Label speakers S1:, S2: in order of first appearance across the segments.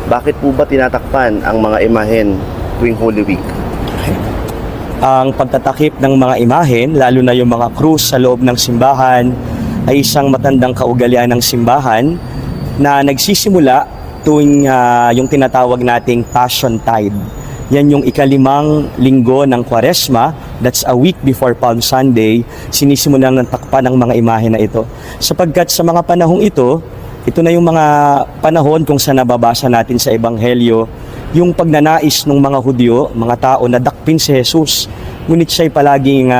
S1: Bakit po ba tinatakpan ang mga imahen tuwing Holy Week?
S2: Ang pagtatakip ng mga imahen, lalo na yung mga krus sa loob ng simbahan, ay isang matandang kaugalian ng simbahan na nagsisimula tuwing yung tinatawag nating Passion Tide. Yan yung ikalimang linggo ng Kwaresma, that's a week before Palm Sunday, sinisimulan ng takpan ng mga imahe na ito. Sapagkat sa mga panahong ito na yung mga panahon kung saan nababasa natin sa Ebanghelyo, yung pagnanais ng mga Hudyo, mga tao na dakpin si Jesus, ngunit siya'y palaging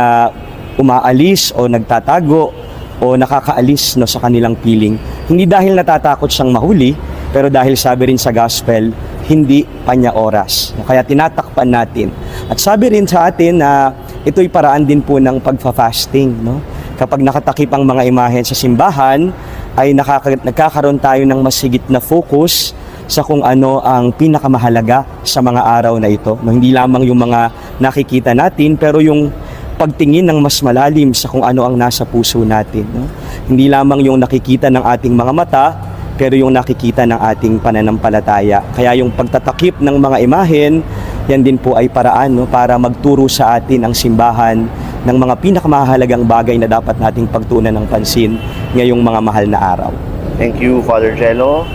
S2: umaalis o nagtatago o nakakaalis sa kanilang piling. Hindi dahil natatakot siyang mahuli, pero dahil sabi rin sa Gospel, hindi pa niya oras. Kaya tinatakpan natin. At sabi rin sa atin na ito'y paraan din po ng pagfa-fasting. No? Kapag nakatakip ang mga imahen sa simbahan, ay nagkakaroon tayo ng masigit na focus sa kung ano ang pinakamahalaga sa mga araw na ito. No, hindi lamang yung mga nakikita natin, pero yung pagtingin ng mas malalim sa kung ano ang nasa puso natin. No? Hindi lamang yung nakikita ng ating mga mata, pero yung nakikita ng ating pananampalataya. Kaya yung pagtatakip ng mga imahen, yan din po ay paraan para magturo sa atin ang simbahan ng mga pinakamahalagang bagay na dapat nating pagtuunan ng pansin ngayong mga mahal na araw.
S1: Thank you, Father Jello.